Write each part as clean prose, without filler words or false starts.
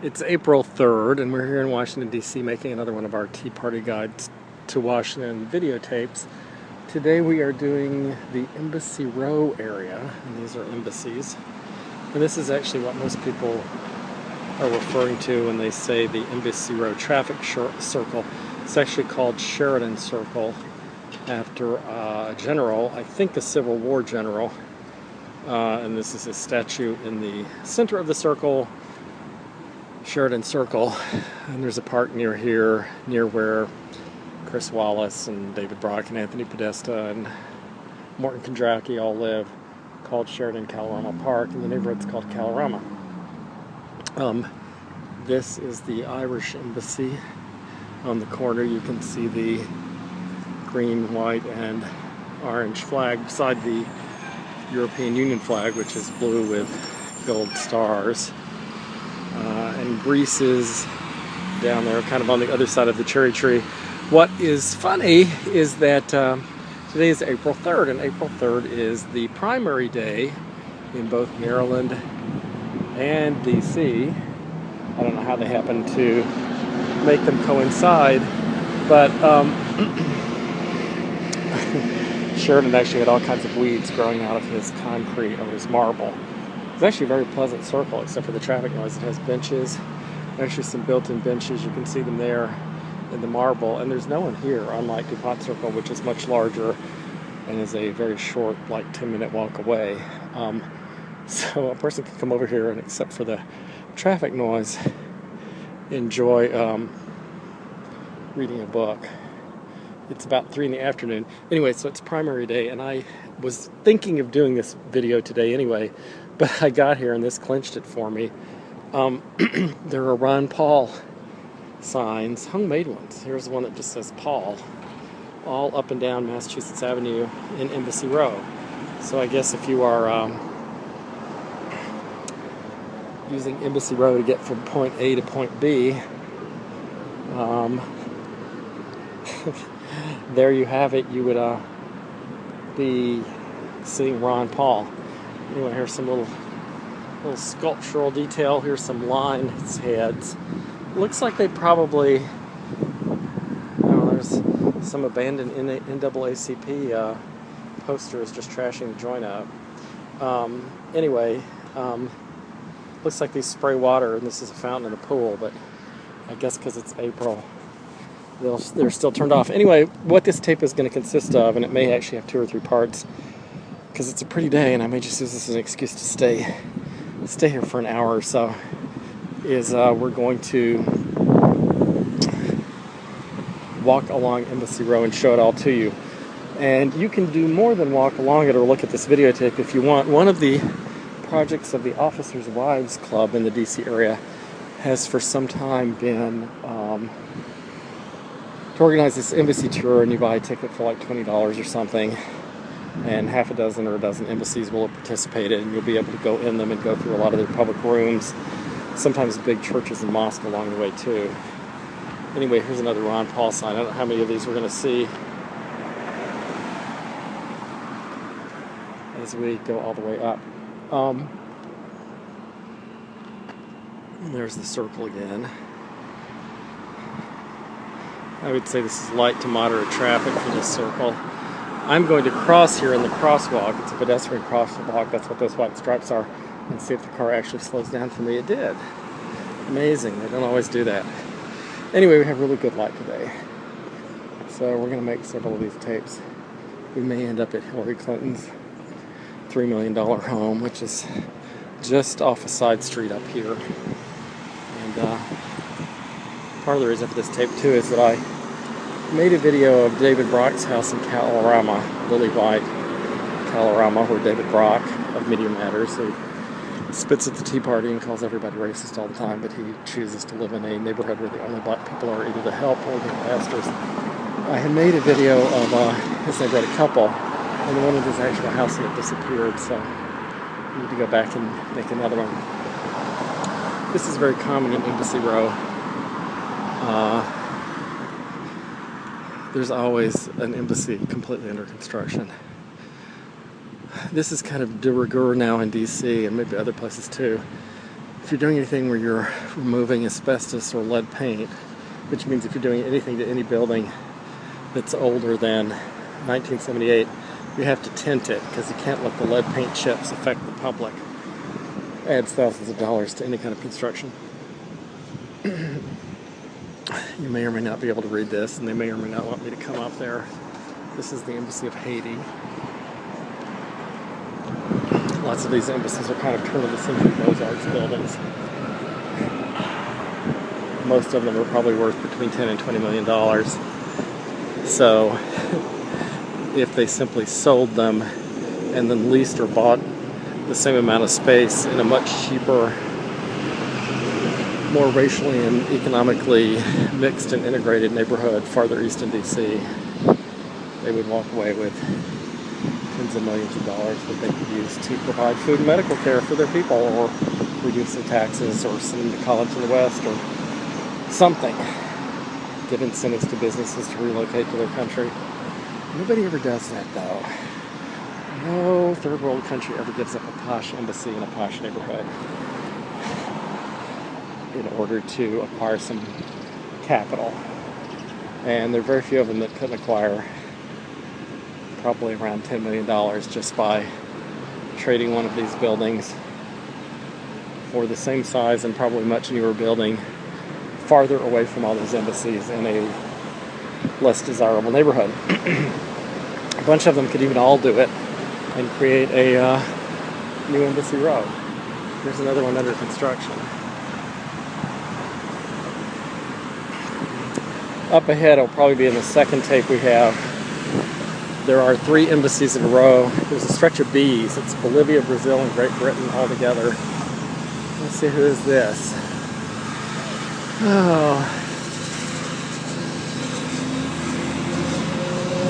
It's April 3rd, and we're here in Washington, D.C. making another one of our Tea Party Guides to Washington videotapes. Today we are doing the Embassy Row area, and these are embassies. And this is actually what most people are referring to when they say the Embassy Row traffic circle. It's actually called Sheridan Circle, after a general, I think a Civil War general. And this is a statue in the center of the circle, Sheridan Circle, and there's a park near here, near where Chris Wallace and David Brock and Anthony Podesta and Morton Kondracki all live, called Sheridan Kalorama Park, and the neighborhood's called Kalorama. This is the Irish Embassy. On the corner you can see the green, white, and orange flag beside the European Union flag, which is blue with gold stars. And Greece is down there, kind of on the other side of the cherry tree. What is funny is that today is April 3rd, and April 3rd is the primary day in both Maryland and D.C. I don't know how they happen to make them coincide, but Sheridan actually had all kinds of weeds growing out of his concrete or his marble. It's actually a very pleasant circle, except for the traffic noise. It has benches, actually some built-in benches. You can see them there in the marble, and there's no one here, unlike DuPont Circle, which is much larger and is a very short, like 10-minute walk away. So a person can come over here and, except for the traffic noise, enjoy reading a book. It's about 3 in the afternoon. Anyway, so it's primary day, and I was thinking of doing this video today anyway, but I got here and this clinched it for me. There are Ron Paul signs, homemade ones. Here's one that just says Paul, all up and down Massachusetts Avenue in Embassy Row. So I guess if you are using Embassy Row to get from point A to point B, there you have it. You would be seeing Ron Paul. Anyway, here's some little sculptural detail. Here's some lion heads. Looks like they probably, there's some abandoned NAACP posters just trashing the joint up. Anyway, looks like they spray water, and this is a fountain and a pool, but I guess because it's April, they're still turned off. Anyway, what this tape is going to consist of, and it may actually have 2 or 3 parts, because it's a pretty day, and I may just use this as an excuse to stay here for an hour or so, is we're going to walk along Embassy Row and show it all to you. And you can do more than walk along it or look at this videotape if you want. One of the projects of the Officers' Wives Club in the DC area has for some time been to organize this embassy tour, and you buy a ticket for like $20 or something, and half a dozen or a dozen embassies will have participated, and you'll be able to go in them and go through a lot of their public rooms, sometimes big churches and mosques along the way too. Anyway, here's another Ron Paul sign. I don't know how many of these we're going to see as we go all the way up. There's the circle again. I would say this is light to moderate traffic for this circle. I'm going to cross here in the crosswalk. It's a pedestrian crosswalk. That's what those white stripes are. And see if the car actually slows down for me. It did. Amazing. They don't always do that. Anyway, we have really good light today. So we're going to make several of these tapes. We may end up at Hillary Clinton's $3 million home, which is just off a side street up here. And part of the reason for this tape too is that I made a video of David Brock's house in Kalorama, Lily White, Kalorama, where David Brock of Media Matters, who spits at the Tea Party and calls everybody racist all the time, but he chooses to live in a neighborhood where the only black people are either to help or the ambassadors. I had made a video of his neighborhood couple, and one of his actual house had disappeared, so I need to go back and make another one. This is very common in Embassy Row. There's always an embassy completely under construction. This is kind of de rigueur now in DC and maybe other places too. if you're doing anything where you're removing asbestos or lead paint, which means if you're doing anything to any building that's older than 1978, you have to tint it because you can't let the lead paint chips affect the public. Adds thousands of dollars to any kind of construction. You may or may not be able to read this, and they may or may not want me to come up there. This is the Embassy of Haiti. Lots of these embassies are kind of turn-of-the-century Beaux-Arts buildings. Most of them are probably worth between $10 and $20 million. So, if they simply sold them and then leased or bought the same amount of space in a much cheaper, more racially and economically mixed and integrated neighborhood farther east in DC, they would walk away with tens of millions of dollars that they could use to provide food and medical care for their people, or reduce their taxes, or send them to college in the West, or something. Give incentives to businesses to relocate to their country. Nobody ever does that, though. No third world country ever gives up a posh embassy in a posh neighborhood in order to acquire some capital. And there are very few of them that couldn't acquire probably around $10 million just by trading one of these buildings for the same size and probably much newer building farther away from all those embassies in a less desirable neighborhood. A bunch of them could even all do it and create a new Embassy Row. There's another one under construction. Up ahead, it'll probably be in the second tape we have. There are 3 embassies in a row. There's a stretch of B's. It's Bolivia, Brazil, and Great Britain all together. Let's see, who is this? Oh.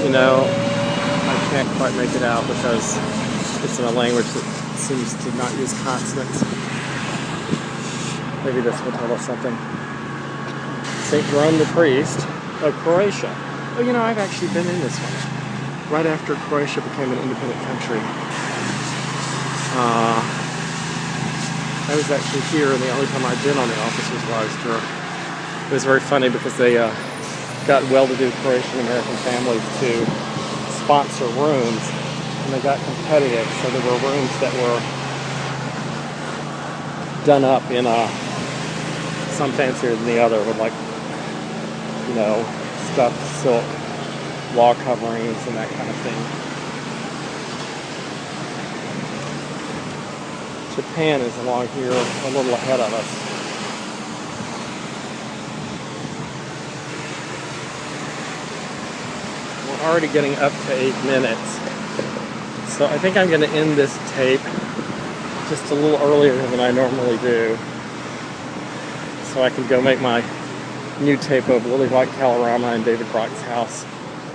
You know, I can't quite make it out because it's in a language that seems to not use consonants. Maybe this will tell us something. St. Jerome the Priest of Croatia. Oh, you know, I've actually been in this one. Right after Croatia became an independent country. I was actually here, and the only time I'd been on the officers' wives tour. It was very funny because they got well-to-do Croatian American families to sponsor rooms, and they got competitive. So there were rooms that were done up in some fancier than the other, with, like, you know, stuffed silk wall coverings and that kind of thing. Japan is along here a little ahead of us. We're already getting up to 8 minutes. So I think I'm going to end this tape just a little earlier than I normally do, so I can go make my new tape of Lily White Kalorama and David Brock's house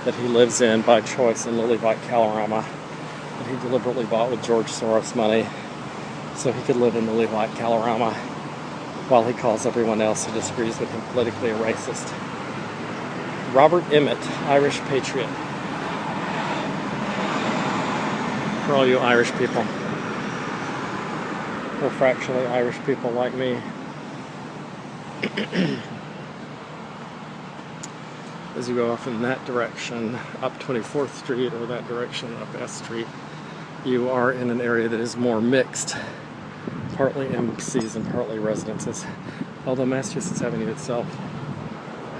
that he lives in by choice in Lily White Kalorama, that he deliberately bought with George Soros money so he could live in Lily White Kalorama while he calls everyone else who disagrees with him politically a racist. Robert Emmett, Irish patriot. For all you Irish people, or fractionally Irish people like me. As you go off in that direction, up 24th Street, or that direction, up S Street, you are in an area that is more mixed, partly embassies and partly residences, although Massachusetts Avenue itself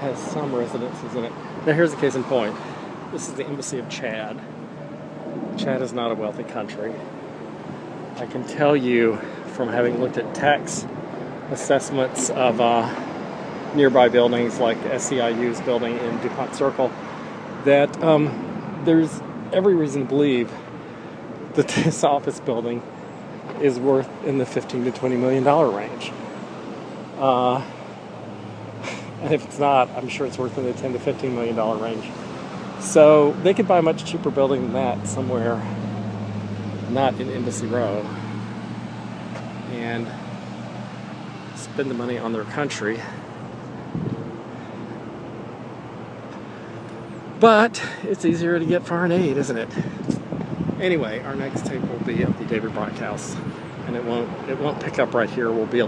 has some residences in it. Now here's the case in point. This is the Embassy of Chad. Chad is not a wealthy country. I can tell you from having looked at tax assessments of nearby buildings like SEIU's building in DuPont Circle that there's every reason to believe that this office building is worth in the $15 to $20 million range. And if it's not, I'm sure it's worth in the $10 to $15 million range. So they could buy a much cheaper building than that somewhere not in Embassy Row and spend the money on their country. But it's easier to get foreign aid, isn't it? Anyway, our next tape will be at the David Brock house, and it won't pick up right here. We'll be